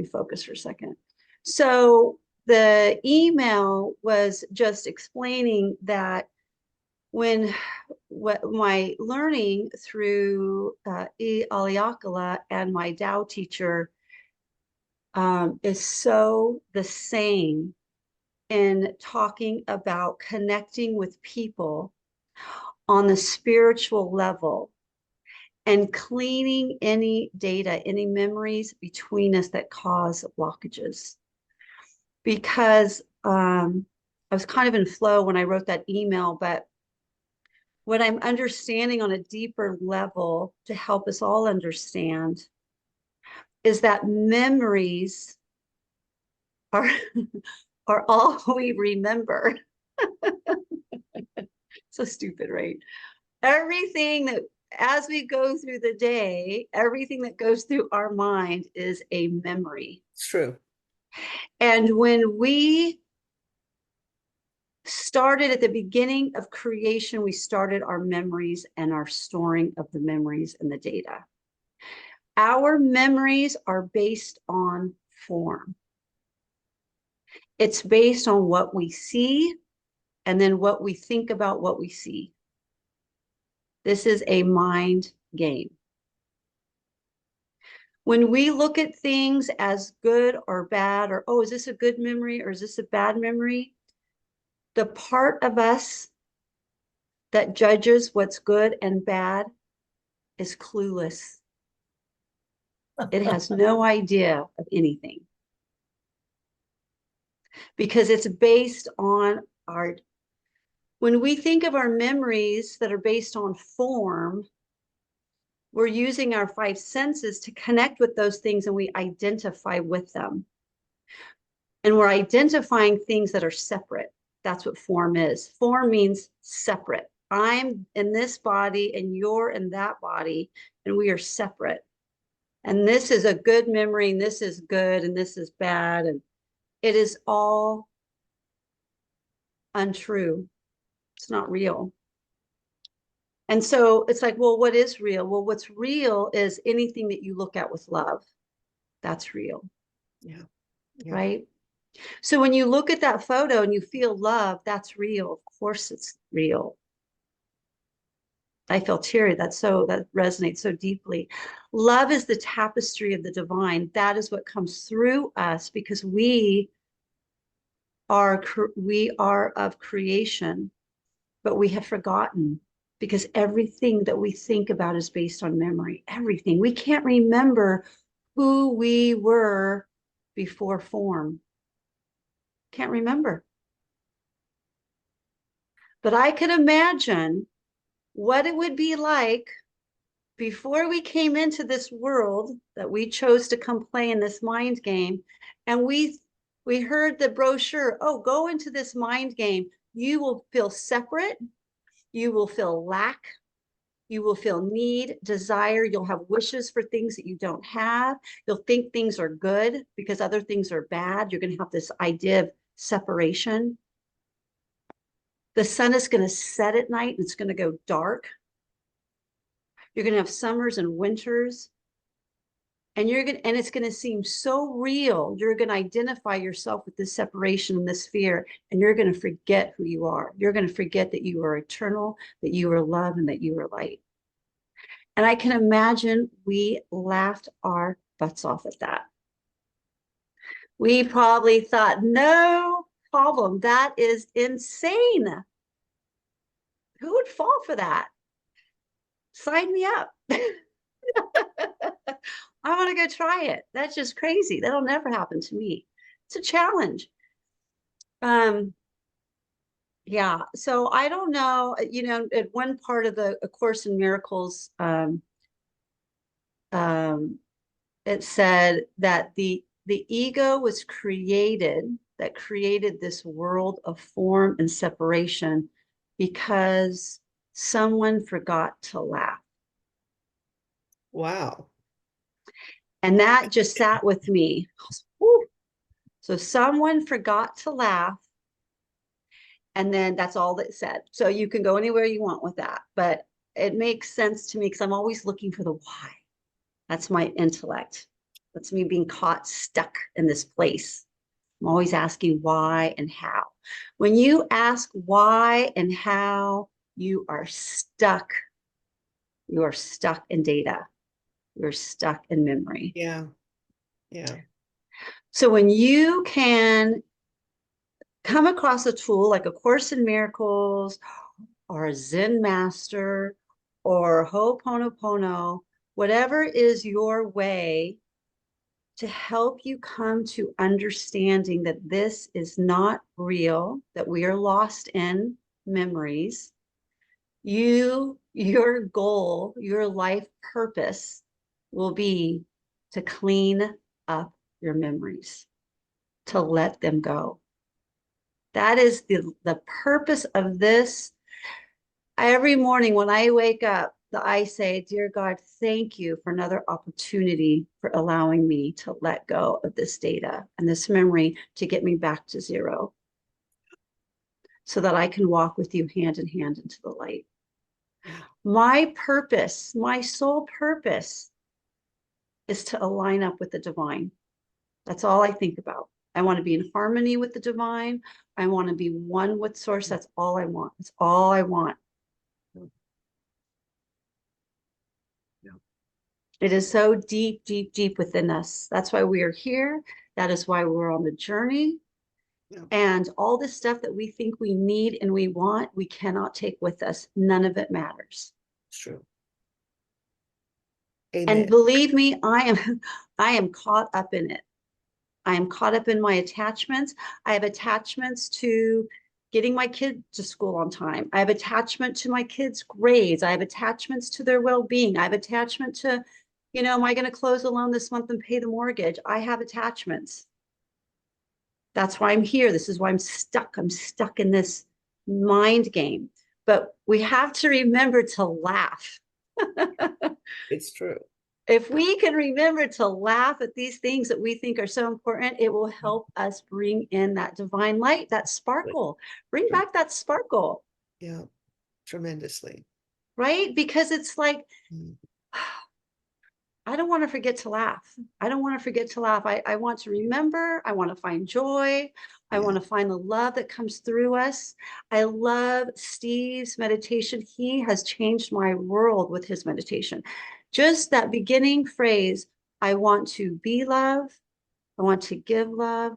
we focus for a second. So the email was just explaining that when what my learning through Ihaleakala and my Tao teacher is so the same in talking about connecting with people on the spiritual level and cleaning any data, any memories between us that cause blockages. Because I was kind of in flow when I wrote that email, but what I'm understanding on a deeper level to help us all understand is that memories are are all we remember. So stupid, right? Everything that as we go through the day, everything that goes through our mind is a memory. It's true. And when we started at the beginning of creation, we started our memories and our storing of the memories and the data. Our memories are based on form. It's based on what we see and then what we think about what we see. This is a mind game. When we look at things as good or bad, or, oh, is this a good memory or is this a bad memory? The part of us that judges what's good and bad is clueless. It has no idea of anything because it's based on our, when we think of our memories that are based on form, we're using our five senses to connect with those things and we identify with them. And we're identifying things that are separate. That's what form is. Form means separate. I'm in this body and you're in that body, and we are separate. And this is a good memory, and this is good, and this is bad. And it is all untrue. It's not real. And so it's like, well, what is real? Well, what's real is anything that you look at with love. That's real. Yeah. Right? So when you look at that photo and you feel love, that's real. Of course it's real. I feel teary. That resonates so deeply. Love is the tapestry of the divine. That is what comes through us because we are of creation, but we have forgotten because everything that we think about is based on memory. Everything. We can't remember who we were before form. Can't remember. But I could imagine what it would be like before we came into this world that we chose to come play in this mind game. And we heard the brochure, oh, go into this mind game. You will feel separate. You will feel lack. You will feel need, desire. You'll have wishes for things that you don't have. You'll think things are good because other things are bad. You're going to have this idea of separation. The sun is going to set at night and it's going to go dark. You're going to have summers and winters. And it's going to seem so real. You're going to identify yourself with this separation and this fear, and you're going to forget who you are. You're going to forget that you are eternal, that you are love, and that you are light. And I can imagine we laughed our butts off at that. We probably thought, no problem. That is insane. Who would fall for that? Sign me up. I want to go try it. That's just crazy. That'll never happen to me. It's a challenge. Yeah. So I don't know, at one part of the A Course in Miracles, it said that the ego was created, that created this world of form and separation because someone forgot to laugh. Wow. And that just sat with me. So someone forgot to laugh. And then that's all that said. So you can go anywhere you want with that. But it makes sense to me because I'm always looking for the why. That's my intellect. That's me being caught stuck in this place. I'm always asking why and how. When you ask why and how, you are stuck. You are stuck in data. You're stuck in memory. Yeah. Yeah. So when you can come across a tool like A Course in Miracles or a Zen master or Ho'oponopono, whatever is your way to help you come to understanding that this is not real, that we are lost in memories, your goal, your life purpose will be to clean up your memories, to let them go. That is the purpose of this. Every morning when I wake up, I say, Dear God, thank you for another opportunity for allowing me to let go of this data and this memory to get me back to zero so that I can walk with you hand in hand into the light. My purpose, my sole purpose is to align up with the divine. That's all I think about. I want to be in harmony with the divine. I want to be one with source. That's all I want. That's all I want. Yeah. It is so deep, deep, deep within us. That's why we are here. That is why we're on the journey. Yeah. And all this stuff that we think we need and we want, we cannot take with us. None of it matters. It's true. And Amen. believe me, I am caught up in it. I am caught up in my attachments. I have attachments to getting my kid to school on time. I have attachment to my kids' grades. I have attachments to their well-being. I have attachment to, am I going to close a loan this month and pay the mortgage? I have attachments. That's why I'm here. This is why I'm stuck. I'm stuck in this mind game. But we have to remember to laugh. It's true. If we can remember to laugh at these things that we think are so important, it will help us bring in that divine light, that sparkle, bring back that sparkle. Yeah, tremendously. Right? Because it's like, I don't want to forget to laugh. I don't want to forget to laugh. I want to remember. I want to find joy. I want to find the love that comes through us. I love Steve's meditation. He has changed my world with his meditation. Just that beginning phrase, I want to be love. I want to give love.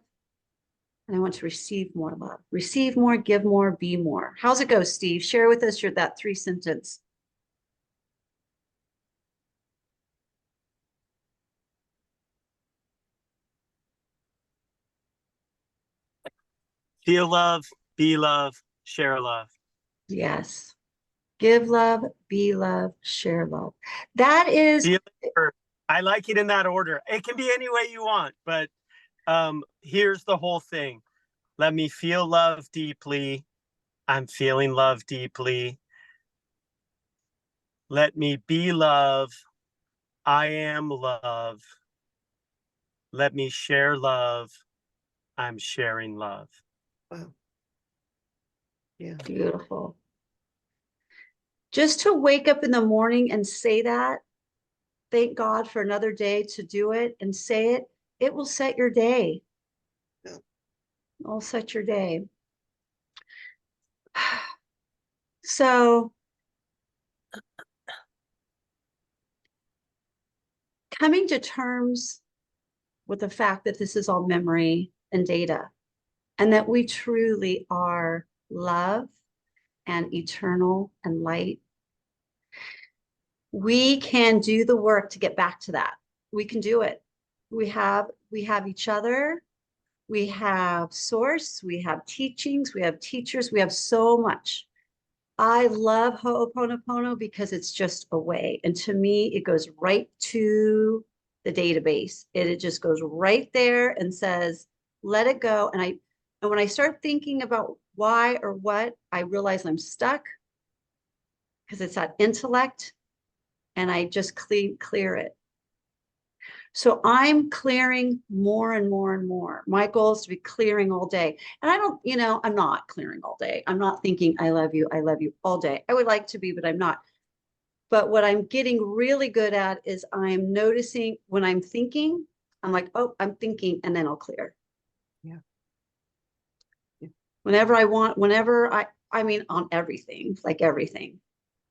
And I want to receive more love. Receive more, give more, be more. How's it go, Steve? Share with us that 3-sentence. Feel love, be love, share love. Yes. Give love, be love, share love. That is. I like it in that order. It can be any way you want, but here's the whole thing. Let me feel love deeply. I'm feeling love deeply. Let me be love. I am love. Let me share love. I'm sharing love. Wow. Yeah. Beautiful. Just to wake up in the morning and say that, thank God for another day to do it and say it, it will set your day. Yeah. It will set your day. So coming to terms with the fact that this is all memory and data, and that we truly are love and eternal and light, we can do the work to get back to that. We can do it. We have each other. We have source, we have teachings, we have teachers, we have so much. I love Ho'oponopono because it's just a way. And to me, it goes right to the database. It just goes right there and says, let it go. And when I start thinking about why or what, I realize I'm stuck because it's that intellect, and I just clear it. So I'm clearing more and more and more. My goal is to be clearing all day. And I'm not clearing all day. I'm not thinking, I love you all day. I would like to be, but I'm not. But what I'm getting really good at is I'm noticing when I'm thinking, I'm like, oh, I'm thinking, and then I'll clear. Yeah. Yeah. Whenever I mean, on everything, like everything,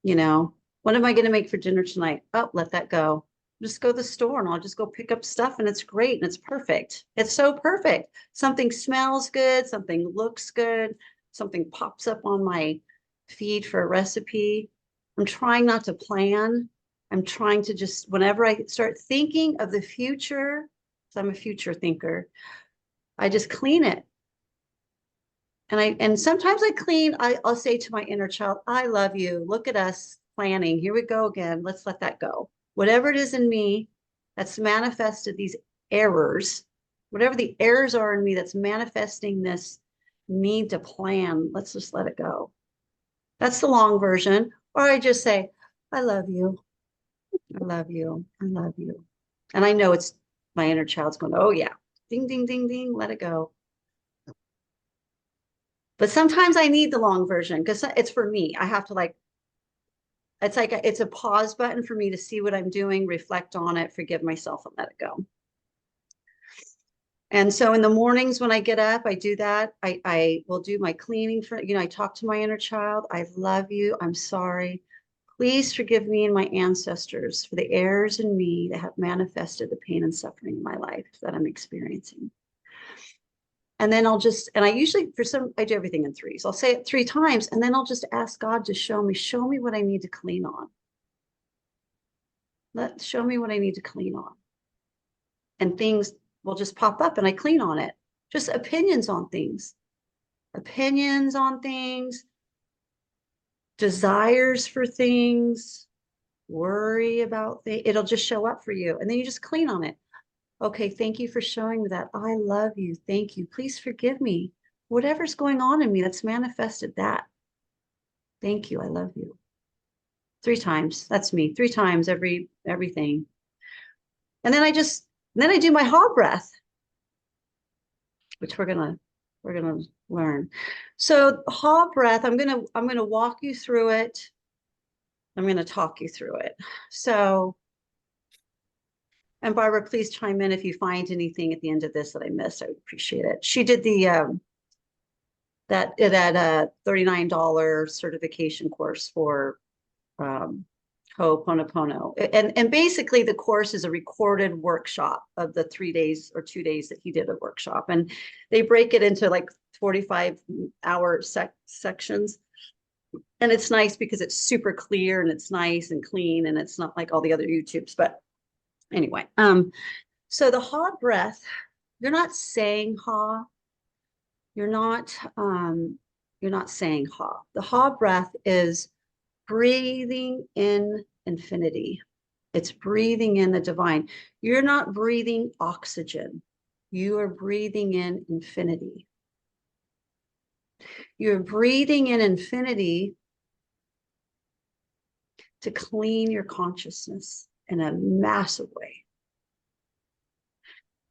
you know, what am I going to make for dinner tonight? Oh, let that go. Just go to the store and I'll just go pick up stuff and it's great and it's perfect. It's so perfect. Something smells good, something looks good, something pops up on my feed for a recipe. I'm trying not to plan. I'm trying to just, whenever I start thinking of the future, because I'm a future thinker, I just clean it. And sometimes I clean, I'll say to my inner child, I love you. Look at us planning. Here we go again. Let's let that go. Whatever it is in me that's manifested these errors, whatever the errors are in me that's manifesting this need to plan, let's just let it go. That's the long version. Or I just say, I love you. I love you. I love you. And I know it's my inner child's going, oh yeah, ding, ding, ding, ding, let it go. But sometimes I need the long version because it's for me. I have to like, it's a pause button for me to see what I'm doing, reflect on it, forgive myself and let it go. And so in the mornings when I get up, I do that. I will do my cleaning for, I talk to my inner child. I love you. I'm sorry. Please forgive me and my ancestors for the errors in me that have manifested the pain and suffering in my life that I'm experiencing. And then I usually, I do everything in threes. I'll say it 3 times, and then I'll just ask God to show me what I need to clean on. Show me what I need to clean on. And things will just pop up and I clean on it. Just opinions on things, desires for things, worry about things. It'll just show up for you. And then you just clean on it. Okay, thank you for showing me that. I love you. Thank you. Please forgive me. Whatever's going on in me that's manifested that. Thank you. I love you. 3 times. That's me. 3 times everything. And then I do my Haw breath, which we're gonna learn. So Haw breath, I'm gonna walk you through it. I'm gonna talk you through it. So, and Barbara, please chime in if you find anything at the end of this that I missed. I would appreciate it. She did that $39 certification course for Ho'oponopono. And basically the course is a recorded workshop of the 3 days or 2 days that he did a workshop. And they break it into like 45-hour sections. And it's nice because it's super clear and it's nice and clean and it's not like all the other YouTubes. But anyway, so the Haw breath, you're not saying Haw. You're not saying Haw. The Haw breath is breathing in infinity. It's breathing in the divine. You're not breathing oxygen. You are breathing in infinity. You're breathing in infinity to clean your consciousness in a massive way.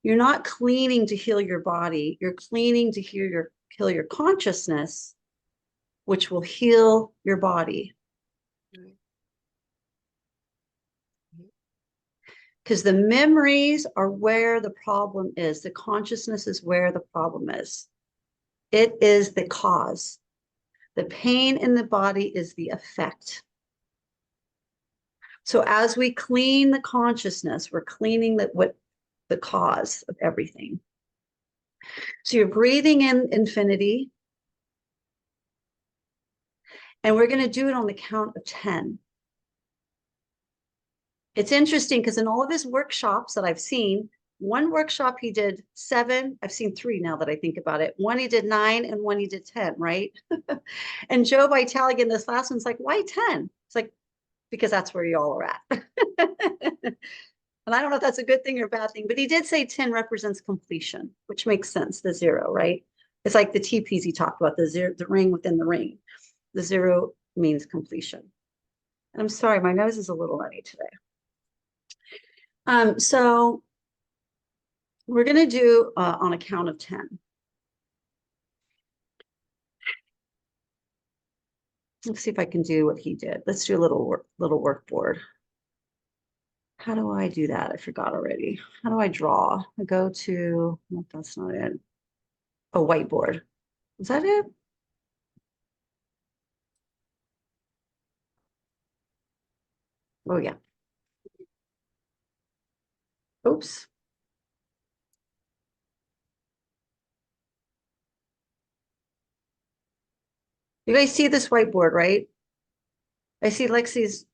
You're not cleaning to heal your body. You're cleaning to heal your consciousness, which will heal your body. Because the memories are where the problem is. The consciousness is where the problem is. It is the cause. The pain in the body is the effect. So as we clean the consciousness, we're cleaning the cause of everything. So you're breathing in infinity. And we're going to do it on the count of 10. It's interesting because in all of his workshops that I've seen, one workshop he did 7. I've seen 3 now that I think about it. One he did 9 and one he did 10, right? And Joe Vitale in this last one's like, why 10? It's like, because that's where y'all are at. And I don't know if that's a good thing or a bad thing, but he did say 10 represents completion, which makes sense, the 0, right? It's like the teepees he talked about, the ring within the ring. The 0 means completion. And I'm sorry, my nose is a little runny today. So we're going to do on a count of 10. Let's see if I can do what he did. Let's do a little workboard. How do I do that? I forgot already. How do I draw? I go to, no, that's not it. A whiteboard. Is that it? Oh, yeah. Oops. You guys see this whiteboard, right? I see Lexi's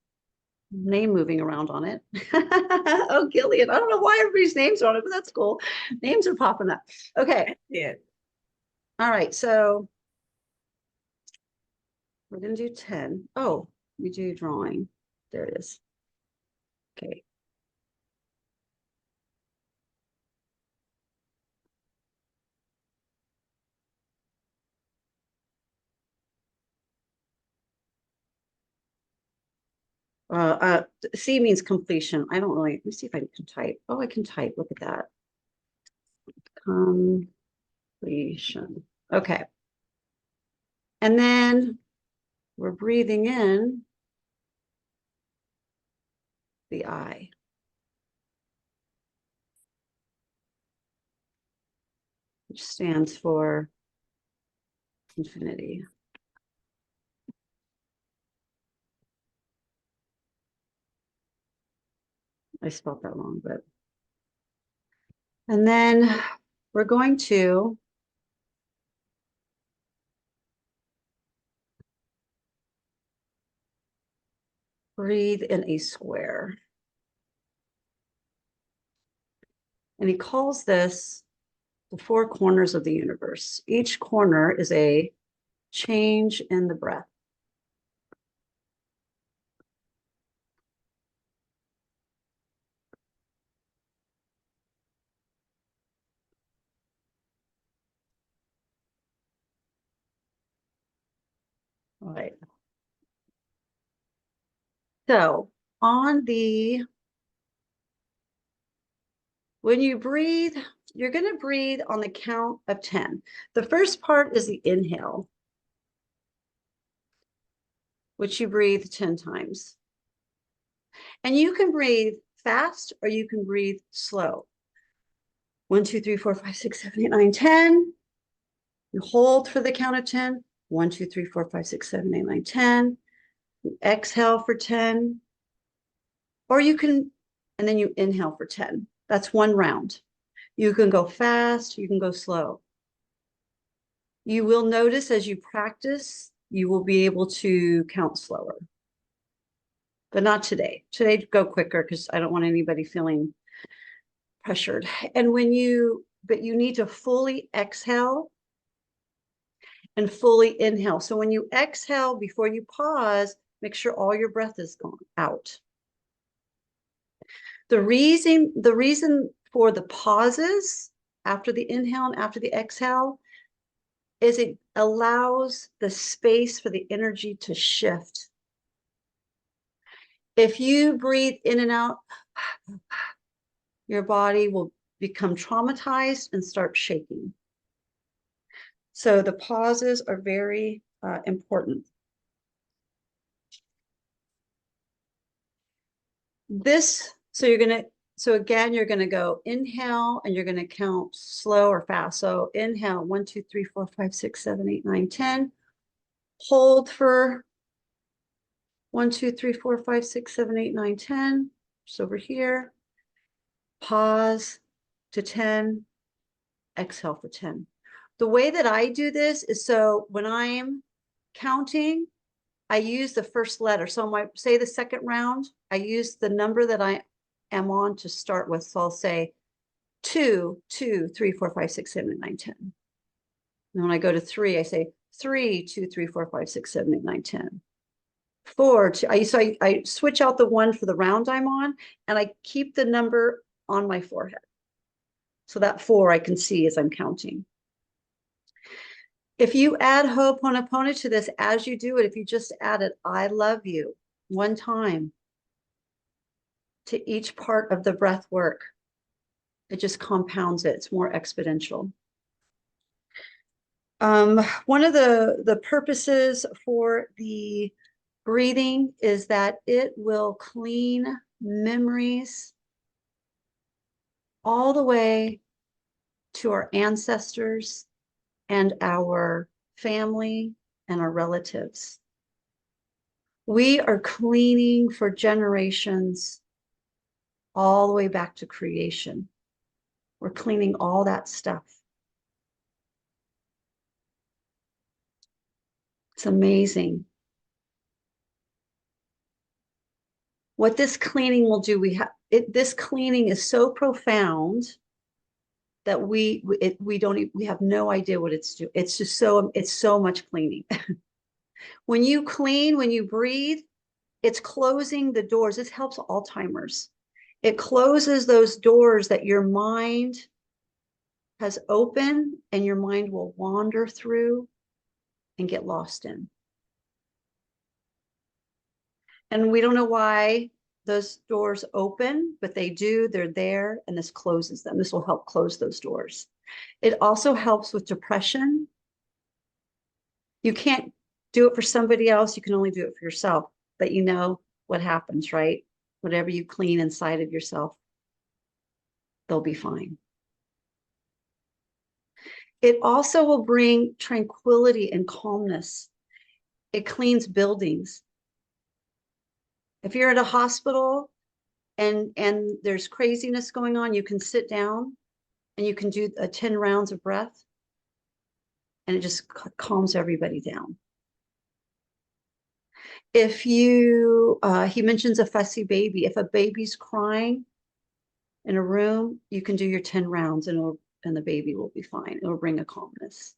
name moving around on it. Oh, Gillian. I don't know why everybody's names are on it, but that's cool. Names are popping up. Okay. Yeah. All right. So we're going to do 10. Oh, we do drawing. There it is. Okay. C means completion. I don't really, let me see if I can type. Oh, I can type. Look at that. Completion. Okay. And then we're breathing in the I. Which stands for infinity. I spelled that wrong, but. And then we're going to breathe in a square. And he calls this the four corners of the universe. Each corner is a change in the breath. All right. So when you breathe, you're going to breathe on the count of 10. The first part is the inhale, which you breathe 10 times. And you can breathe fast or you can breathe slow. 1, 2, 3, 4, 5, 6, 7, 8, 9, 10. You hold for the count of 10. 1, 2, 3, 4, 5, 6, 7, 8, 9, 10. You exhale for 10. Or you can, and then you inhale for 10. That's one round. You can go fast, you can go slow. You will notice as you practice, you will be able to count slower. But not today. Today, go quicker because I don't want anybody feeling pressured. And but you need to fully exhale and fully inhale. So when you exhale, before you pause, make sure all your breath is gone out. The reason for the pauses after the inhale and after the exhale is it allows the space for the energy to shift. If you breathe in and out, your body will become traumatized and start shaking. So the pauses are very important. So again, you're gonna go inhale and you're gonna count slow or fast. So inhale, 1, 2, 3, 4, 5, 6, 7, 8, 9, 10. Hold for 1, 2, 3, 4, 5, 6, 7, 8, 9, 10. Just over here. Pause to 10. Exhale for 10. The way that I do this is so when I'm counting, I use the first letter. So say the second round, I use the number that I am on to start with. So I'll say 2, 2, 3, 4, 5, 6, 7, 8, 9, 10. And when I go to 3, I say 3, 2, 3, 4, 5, 6, 7, 8, 9, 10. 4, 2, I switch out the 1 for the round I'm on, and I keep the number on my forehead. So that 4 I can see as I'm counting. If you add Ho'oponopono to this as you do it, if you just added I love you one time to each part of the breath work, it just compounds it. It's more exponential. One of the purposes for the breathing is that it will clean memories, all the way to our ancestors and our family and our relatives. We are cleaning for generations all the way back to creation. We're cleaning all that stuff. It's amazing. What this cleaning will do, this cleaning is so profound that we have no idea what it's doing. It's just it's so much cleaning. When you clean, when you breathe, it's closing the doors. This helps Alzheimer's. It closes those doors that your mind has opened and your mind will wander through and get lost in. And we don't know why those doors open, but they do, they're there, and this closes them. This will help close those doors. It also helps with depression. You can't do it for somebody else, you can only do it for yourself, but you know what happens, right? Whatever you clean inside of yourself, they'll be fine. It also will bring tranquility and calmness. It cleans buildings. If you're at a hospital and there's craziness going on, you can sit down and you can do 10 rounds of breath and it just calms everybody down. If you, he mentions a fussy baby. If a baby's crying in a room, you can do your 10 rounds and the baby will be fine. It'll bring a calmness.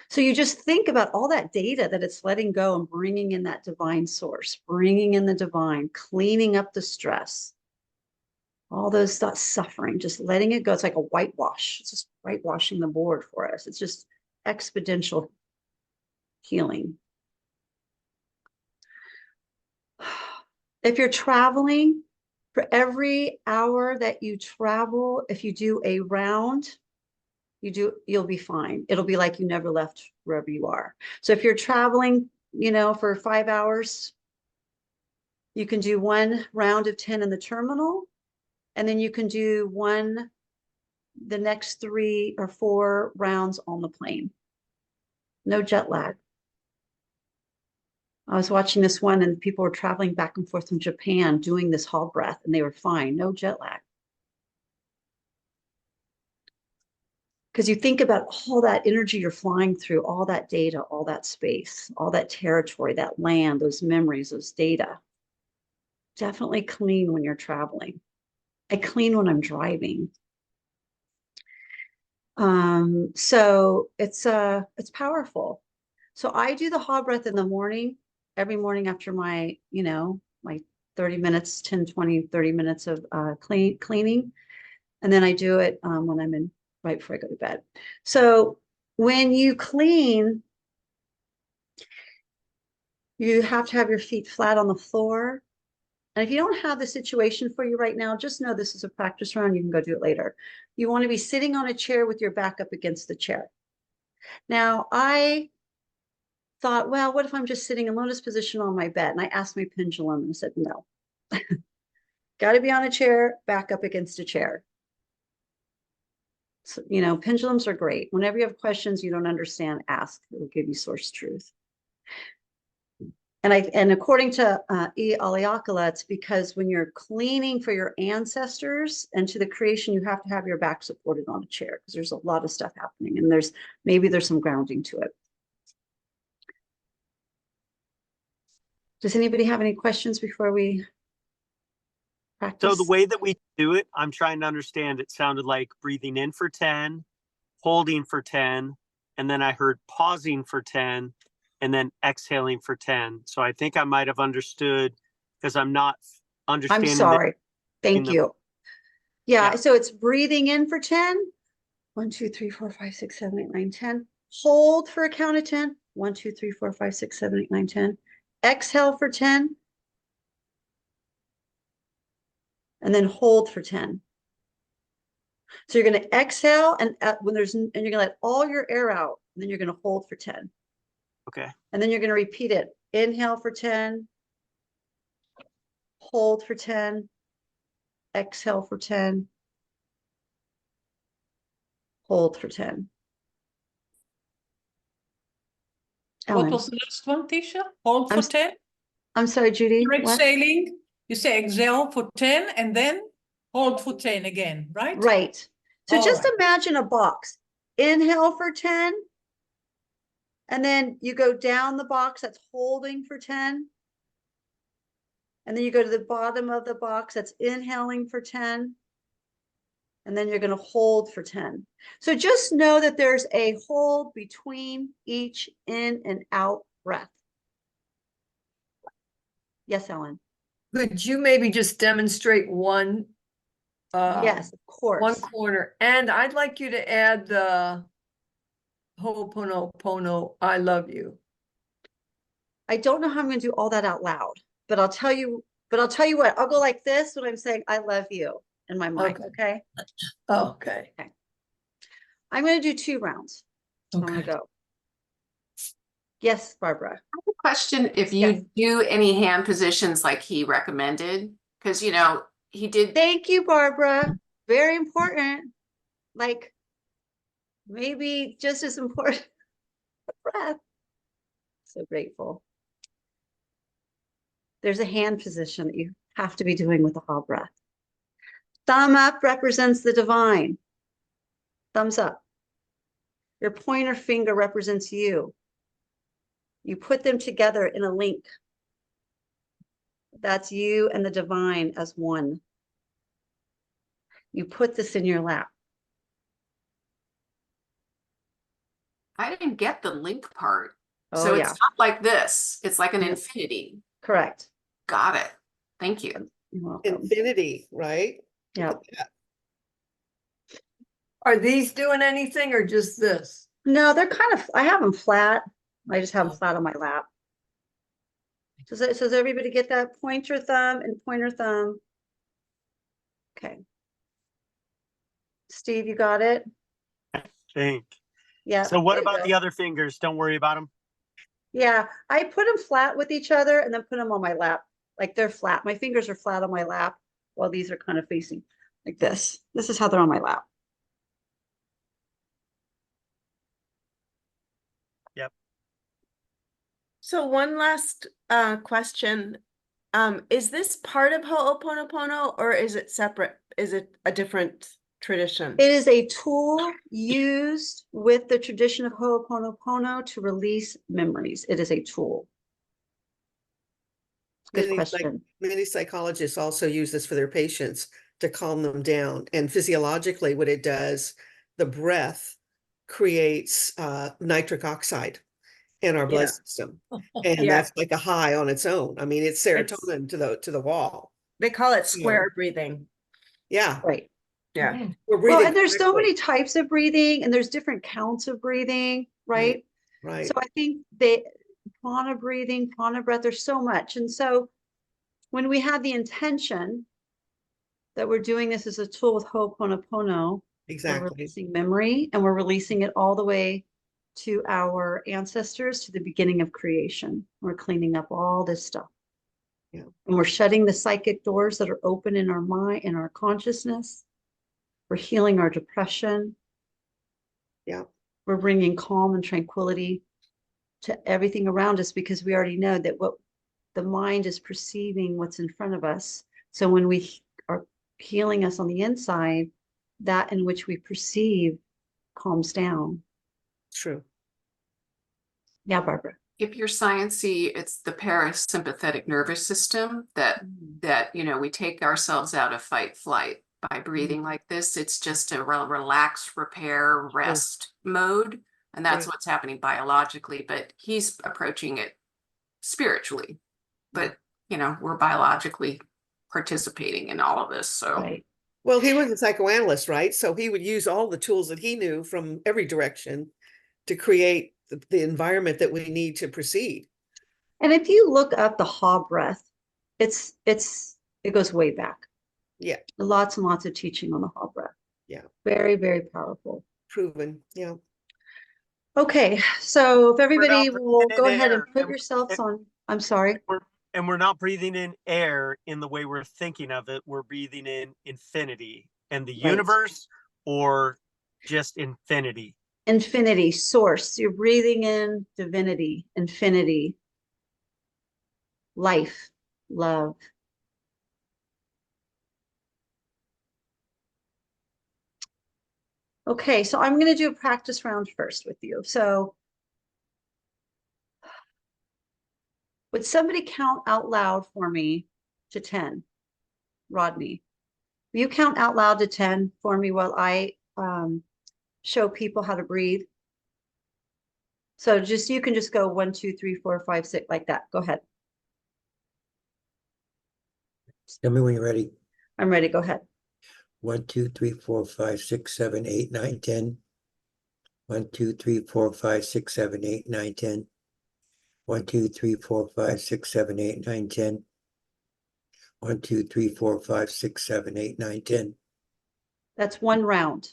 So you just think about all that data that it's letting go and bringing in that divine source, bringing in the divine, cleaning up the stress, all those thoughts, suffering, just letting it go. It's like a whitewash. It's just whitewashing the board for us. It's just exponential healing. If you're traveling, for every hour that you travel, if you do a round, you'll be fine. It'll be like you never left wherever you are. So if you're traveling, for 5 hours, you can do 1 round of 10 in the terminal, and then you can do the next 3 or 4 rounds on the plane. No jet lag. I was watching this one and people were traveling back and forth from Japan doing this hall breath and they were fine, no jet lag. Because you think about all that energy you're flying through, all that data, all that space, all that territory, that land, those memories, those data. Definitely clean when you're traveling. I clean when I'm driving. So it's powerful. So I do the hall breath in the morning, every morning after my 30 minutes, 10, 20, 30 minutes of cleaning. And then I do it when I'm right before I go to bed. So when you clean, you have to have your feet flat on the floor. And if you don't have the situation for you right now, just know this is a practice round. You can go do it later. You want to be sitting on a chair with your back up against the chair. Now, I thought, well, what if I'm just sitting in lotus position on my bed? And I asked my pendulum and I said, no. Got to be on a chair, back up against a chair. So, pendulums are great. Whenever you have questions you don't understand, ask. It will give you source truth. And according to Ihaleakala, it's because when you're cleaning for your ancestors and to the creation, you have to have your back supported on a chair because there's a lot of stuff happening and maybe there's some grounding to it. Does anybody have any questions before we practice? So the way that we do it, I'm trying to understand. It sounded like breathing in for 10, holding for 10, and then I heard pausing for 10, and then exhaling for 10. So I think I might have understood because I'm not understanding. I'm sorry. Thank you. Yeah, so it's breathing in for 10. 1, 2, 3, 4, 5, 6, 7, 8, 9, 10. Hold for a count of 10. 1, 2, 3, 4, 5, 6, 7, 8, 9, 10. Exhale for 10. And then hold for 10. So you're going to exhale and you're going to let all your air out. And then you're going to hold for 10. Okay. And then you're going to repeat it. Inhale for 10. hold for 10, exhale for 10, hold for 10. What Ellen, was the last one, Tisha? Hold I'm for s- 10? I'm sorry, Judy, You're what? exhaling. You say exhale for 10 and then hold for 10 again, right? Right. So All just right. imagine a box. Inhale for 10, and then you go down the box that's holding for 10. And then you go to the bottom of the box that's inhaling for 10. And then you're going to hold for 10. So just know that there's a hold between each in and out breath. Yes, Ellen. Could you maybe just demonstrate one? Yes, of One course. corner, and I'd like you to add the Ho'oponopono, I love you. I don't know how I'm going to do all that out loud, but I'll tell you what, I'll go like this when I'm saying I love you in my mind. Okay. Okay. I'm going to do 2 rounds. So I'm going to go. Yes, Barbara. Question if you Yes. do any hand positions like he recommended, because you know he did. Thank you, Barbara. Very important. Like maybe just as important. Breath. So grateful. There's a hand position that you have to be doing with the ha breath. Thumb up represents the divine. Thumbs up. Your pointer finger represents you. You put them together in a link. That's you and the divine as one. You put this in your lap. I didn't get the link part. Oh, So yeah. it's not like this. It's like an Yep. infinity. Correct. Got it. Thank you. You're welcome. Infinity, right? Yeah. Are these doing anything or just this? No, they're kind of, I have them flat. I just have them flat on my lap. Does everybody get that? Pointer thumb and pointer thumb. Okay. Steve, you got it? Think. Yeah. So what there you about go. the other fingers? Don't worry about them. Yeah, I put them flat with each other and then put them on my lap. Like they're flat. My fingers are flat on my lap while these are kind of facing like this. This is how they're on my lap. So one last question. Is this part of Ho'oponopono or is it separate? Is it a different tradition? It is a tool used with the tradition of Ho'oponopono to release memories. It is a tool. Good question. Many psychologists also use this for their patients to calm them down. And physiologically, what it does, the breath creates nitric oxide in our blood Yeah. system. And Yeah. that's like a high on its own. I mean, it's serotonin to the wall. They call it square breathing. Yeah. Right. Yeah. We're Well, breathing and there's so correctly. many types of breathing and there's different counts of breathing, right? Right. So I think prana breathing, prana breath, there's so much. And so when we have the intention that we're doing this as a tool with Ho'oponopono, we're Exactly. releasing memory and we're releasing it all the way to our ancestors, to the beginning of creation. We're cleaning up all this stuff. Yeah. And we're shutting the psychic doors that are open in our mind, in our consciousness. We're healing our depression. Yeah. We're bringing calm and tranquility to everything around us because we already know that what the mind is perceiving what's in front of us. So when we are healing us on the inside, that in which we perceive calms down. True. Yeah, Barbara. If you're sciencey, it's the parasympathetic nervous system that you know we take ourselves out of fight flight by breathing like this. It's just a relaxed repair rest mode, and that's Right. what's happening biologically. But he's approaching it spiritually. But you know we're biologically participating in all of this. So Right. Well, he was a psychoanalyst, right? So he would use all the tools that he knew from every direction to create the environment that we need to proceed. And if you look up the ha breath, it goes way back. Yeah. Lots and lots of teaching on the ha breath. Yeah. Very, very powerful. Proven. Yeah. Okay, so if everybody about will breathing go in ahead and air, put and yourselves on, I'm sorry. And we're not breathing in air in the way we're thinking of it. We're breathing in infinity and the Right. universe, or just infinity. Infinity, source. You're breathing in divinity, infinity, life, love. Okay, so I'm going to do a practice round first with you. So would somebody count out loud for me to 10? Rodney, will you count out loud to 10 for me while I show people how to breathe? So just, you can just go 1, 2, 3, 4, 5, 6, like that. Go ahead. Tell me when you're ready. I'm ready. Go ahead. 1, 2, 3, 4, 5, 6, 7, 8, 9, 10. 1, 2, 3, 4, 5, 6, 7, 8, 9, 10. 1, 2, 3, 4, 5, 6, 7, 8, 9, 10. 1, 2, 3, 4, 5, 6, 7, 8, 9, 10. That's one round.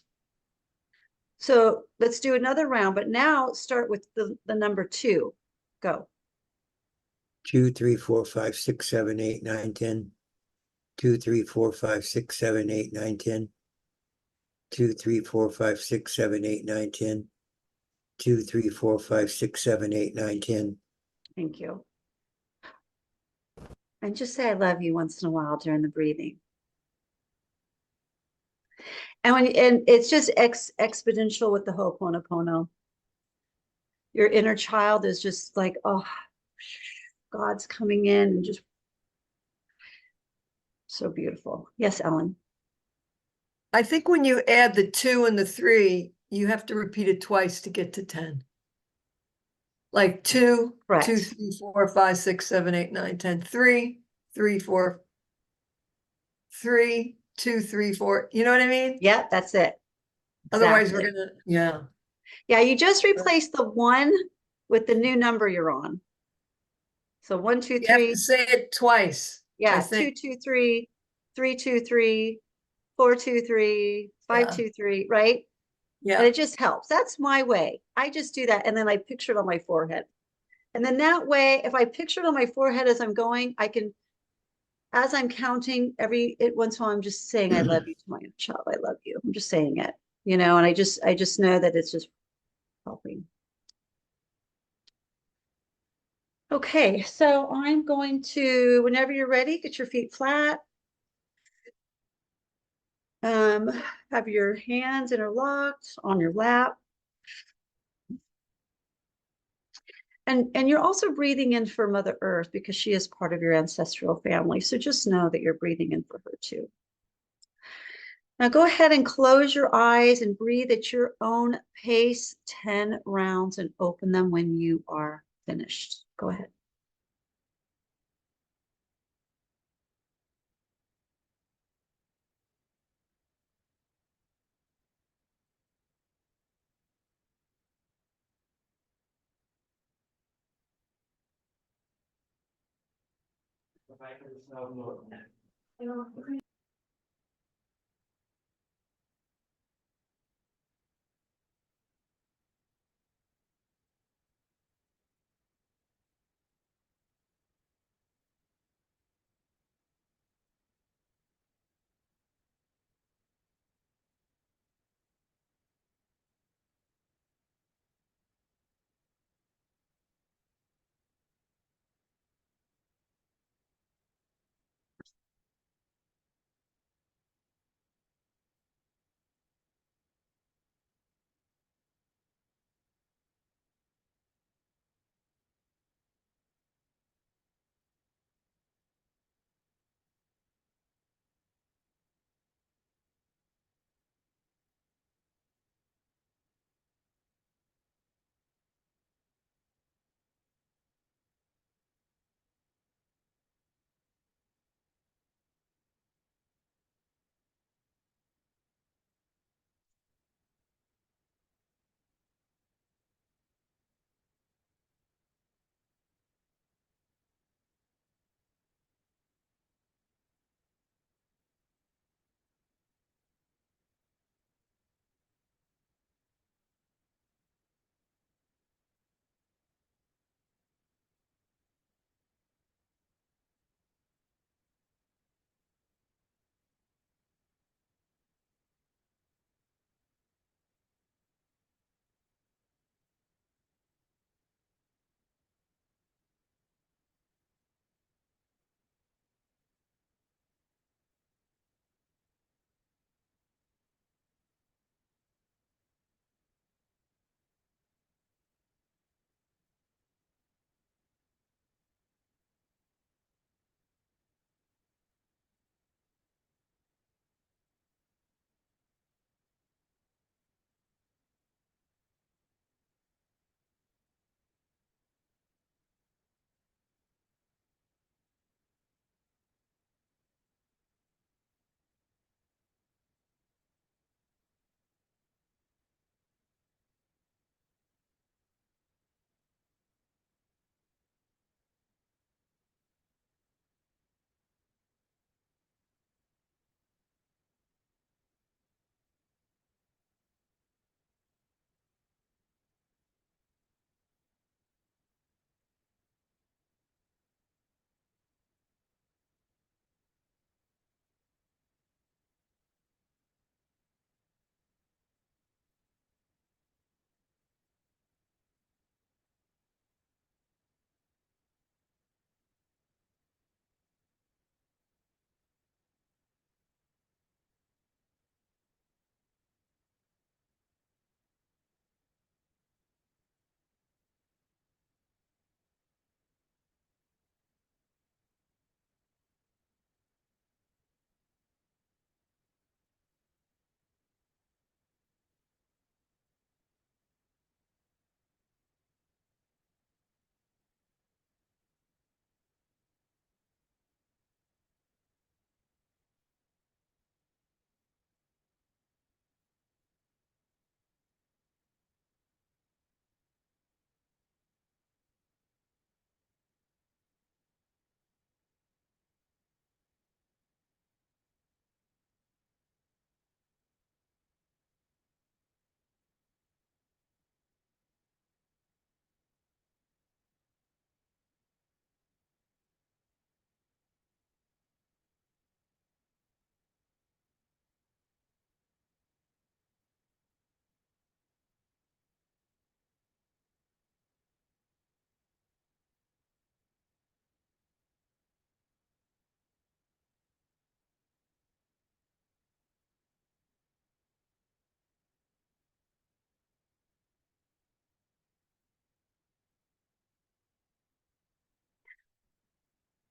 So let's do another round, but now start with the number 2. Go. 2, 3, 4, 5, 6, 7, 8, 9, 10. 2, 3, 4, 5, 6, 7, 8, 9, 10. 2, 3, 4, 5, 6, 7, 8, 9, 10. 2, 3, 4, 5, 6, 7, 8, 9, 10. Thank you. And just say I love you once in a while during the breathing. And it's just exponential with the Ho'oponopono. Your inner child is just like, oh, God's coming in and just so beautiful. Yes, Ellen. I think when you add the 2 and the 3, you have to repeat it twice to get to 10. Like 2, Correct. 2, 3, 4, 5, 6, 7, 8, 9, 10. 3, 3, 4, 3, 2, 3, 4. You know what I mean? Yeah, that's it. Otherwise, we're Exactly. gonna, yeah. Yeah, you just replace the 1 with the new number you're on. So 1, 2, You have 3. to say it twice. I Yeah, 2, think. 2, 3, 3, 2, 3, 4, 2, 3, 5, Yeah. 2, 3, right? And Yeah. it just helps. That's my way. I just do that. And then I picture it on my forehead. And then that way, if I picture it on my forehead as I'm going, I can, as I'm counting once in a while, I'm just saying, I love you to my child. I love you. I'm just saying it, and I just know that it's just helping. Okay, so I'm going to, whenever you're ready, get your feet flat. Have your hands interlocked on your lap. And you're also breathing in for Mother Earth because she is part of your ancestral family. So just know that you're breathing in for her too. Now go ahead and close your eyes and breathe at your own pace, 10 rounds, and open them when you are finished. Go ahead.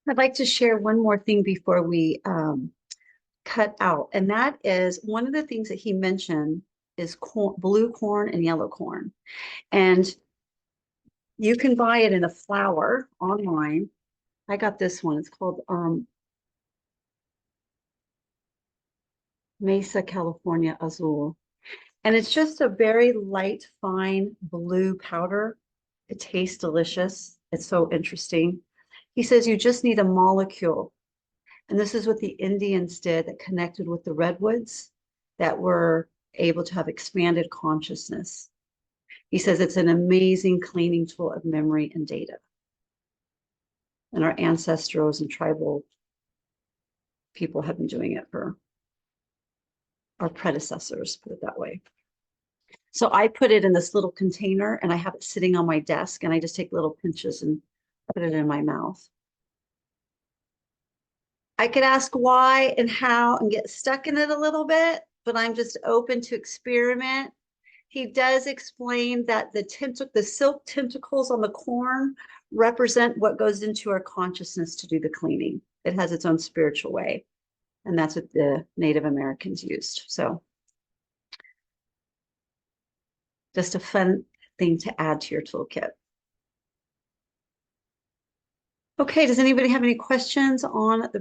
I'd like to share one more thing before we cut out, and that is one of the things that he mentioned is corn, blue corn and yellow corn. And you can buy it in a flour online. I got this one. It's called Mesa, California Azul. And it's just a very light, fine blue powder. It tastes delicious. It's so interesting. He says you just need a molecule. And this is what the Indians did that connected with the redwoods that were able to have expanded consciousness. He says it's an amazing cleaning tool of memory and data. And our ancestors and tribal people have been doing it for our predecessors, put it that way. So I put it in this little container and I have it sitting on my desk and I just take little pinches and put it in my mouth. I could ask why and how and get stuck in it a little bit, but I'm just open to experiment. He does explain that the silk tentacles on the corn represent what goes into our consciousness to do the cleaning. It has its own spiritual way. And that's what the Native Americans used. So just a fun thing to add to your toolkit. Okay, does anybody have any questions on the